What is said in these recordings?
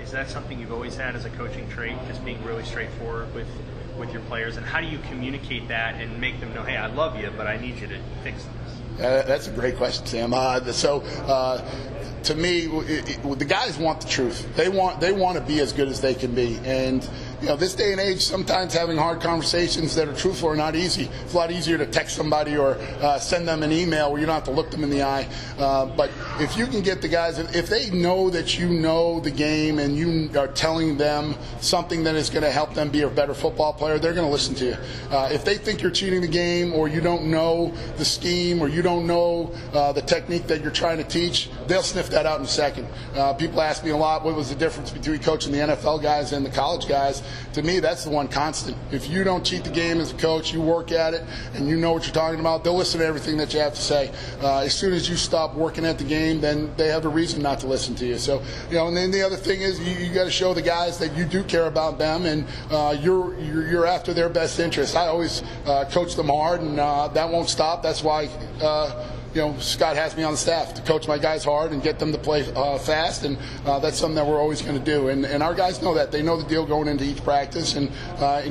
Is that something you've always had as a coaching trait, just being really straightforward with your players? And how do you communicate that and make them know, hey, I love you, but I need you to fix this? That's a great question, Sam. To me, the guys want the truth. They want to be as good as they can be. And this day and age, sometimes having hard conversations that are truthful are not easy. It's a lot easier to text somebody or send them an email where you don't have to look them in the eye. But if you can get the guys, if they know that you know the game and you are telling them something that is going to help them be a better football player, they're going to listen to you. If they think you're cheating the game, or you don't know the scheme, or you don't know the technique that you're trying to teach, they'll sniff that out in a second. People ask me a lot, what was the difference between coaching the NFL guys and the college guys? To me, that's the one constant. If you don't cheat the game as a coach, you work at it, and you know what you're talking about, they'll listen to everything that you have to say. As soon as you stop working at the game, then they have a reason not to listen to you. So, and then the other thing is you got to show the guys that you do care about them, and you're after their best interests. I always coach them hard, and that won't stop. That's why Scott has me on the staff to coach my guys hard and get them to play fast, and that's something that we're always going to do. And our guys know that. They know the deal going into each practice and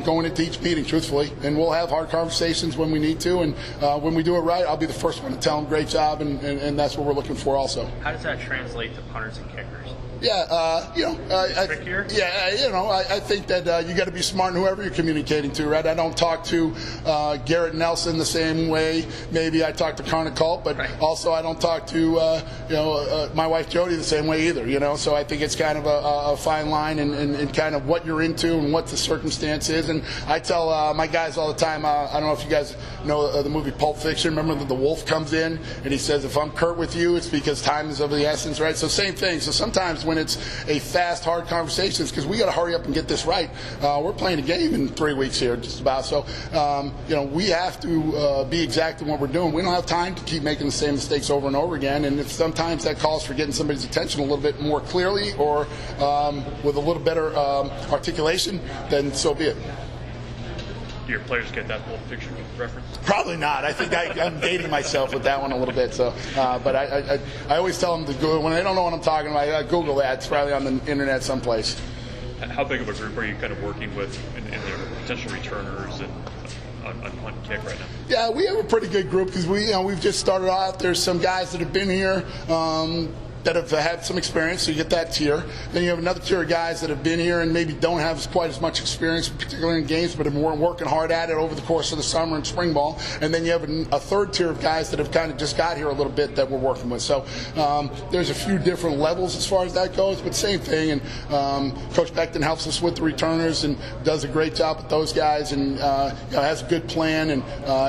going into each meeting, truthfully. And we'll have hard conversations when we need to, and when we do it right, I'll be the first one to tell them great job, and that's what we're looking for also. How does that translate to punters and kickers? Trickier? I think that you got to be smart in whoever you're communicating to, right? I don't talk to Garrett Nelson the same way maybe I talk to Connor Culp, but also I don't talk to my wife Jody the same way either. So I think it's kind of a fine line and kind of what you're into and what the circumstance is. And I tell my guys all the time. I don't know if you guys know the movie Pulp Fiction. Remember that the wolf comes in and he says, "If I'm curt with you, it's because time is of the essence," right? So same thing. So sometimes when it's a fast, hard conversation, because we got to hurry up and get this right. We're playing a game in 3 weeks here, just about. So, we have to be exact in what we're doing. We don't have time to keep making the same mistakes over and over again. And if sometimes that calls for getting somebody's attention a little bit more clearly or with a little better articulation, then so be it. Do your players get that whole picture reference? Probably not. I think I'm dating myself with that one a little bit. So, but I always tell them to Google when they don't know what I'm talking about. I Google that. It's probably on the internet someplace. How big of a group are you kind of working with in their potential returners and on punt and kick right now? Yeah, we have a pretty good group because we've just started off. There's some guys that have been here. That have had some experience, so you get that tier. Then you have another tier of guys that have been here and maybe don't have quite as much experience, particularly in games, but have been working hard at it over the course of the summer and spring ball. And then you have a third tier of guys that have kind of just got here a little bit that we're working with. So there's a few different levels as far as that goes, but same thing. And Coach Beckton helps us with the returners and does a great job with those guys, and has a good plan. And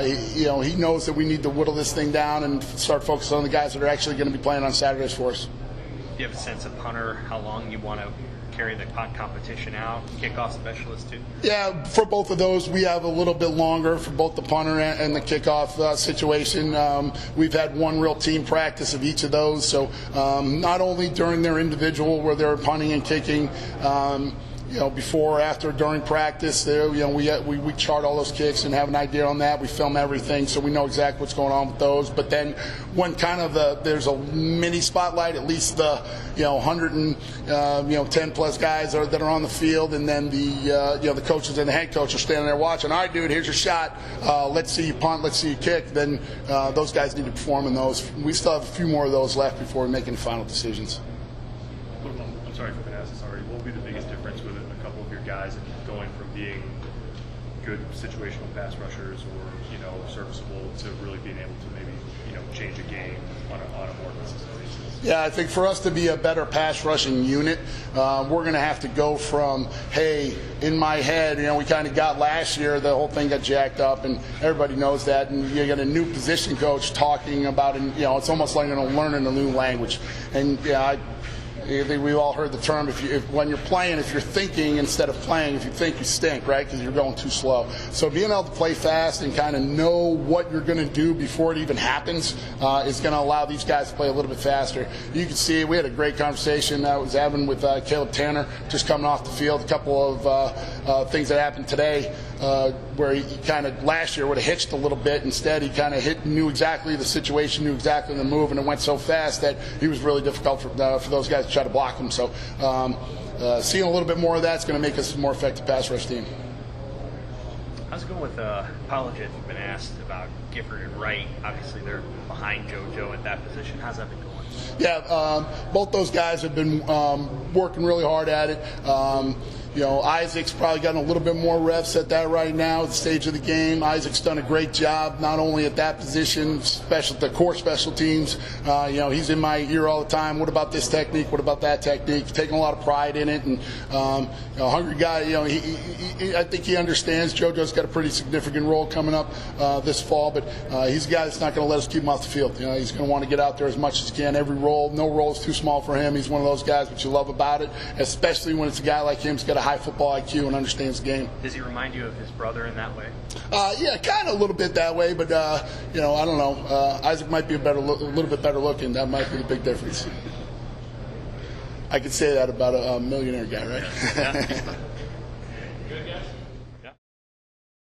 he knows that we need to whittle this thing down and start focusing on the guys that are actually going to be playing on Saturdays for us. Do you have a sense of punter, how long you want to carry the competition out, kickoff specialist too? Yeah, for both of those, we have a little bit longer for both the punter and the kickoff situation. We've had one real team practice of each of those, so not only during their individual where they're punting and kicking, before, after, during practice, we chart all those kicks and have an idea on that. We film everything, so we know exactly what's going on with those. But then, when kind of there's a mini spotlight, at least the 110 plus guys that are on the field, and then the coaches and the head coach are standing there watching. All right, dude, here's your shot. Let's see you punt. Let's see you kick. Then those guys need to perform in those. We still have a few more of those left before making final decisions. I'm sorry if I've been asked this already. What will be the biggest difference with a couple of your guys going from being good situational pass rushers or serviceable to really being able to maybe change a game on a more consistent basis? Yeah, I think for us to be a better pass rushing unit, we're going to have to go from, hey, in my head, we kind of got last year, the whole thing got jacked up, and everybody knows that, and you got a new position coach talking about, it's almost like learning a new language. And I think we've all heard the term, when you're playing, if you're thinking instead of playing, if you think, you stink, right, because you're going too slow. So being able to play fast and kind of know what you're going to do before it even happens is going to allow these guys to play a little bit faster. You can see we had a great conversation I was having with Caleb Tanner just coming off the field. A couple of things that happened today where he kind of last year would have hitched a little bit. Instead, he kind of knew exactly the situation, knew exactly the move, and it went so fast that he was really difficult for those guys to try to block him. So seeing a little bit more of that's going to make us a more effective pass rush team. How's it going with apologists? You've been asked about Gifford and Wright. Obviously, they're behind JoJo at that position. How's that been going? Yeah, both those guys have been working really hard at it. Isaac's probably gotten a little bit more reps at that right now at the stage of the game. Isaac's done a great job, not only at that position, the core special teams. He's in my ear all the time. What about this technique? What about that technique? Taking a lot of pride in it. And hungry guy. I think he understands. JoJo's got a pretty significant role coming up this fall, but he's a guy that's not going to let us keep him off the field. He's going to want to get out there as much as he can. Every role, no role is too small for him. He's one of those guys that you love about it, especially when it's a guy like him who's got a high football IQ and understands the game. Does he remind you of his brother in that way? Yeah, kind of a little bit that way, but I don't know. Isaac might be a little bit better looking. That might be the big difference. I could say that about a millionaire guy, right? Yeah.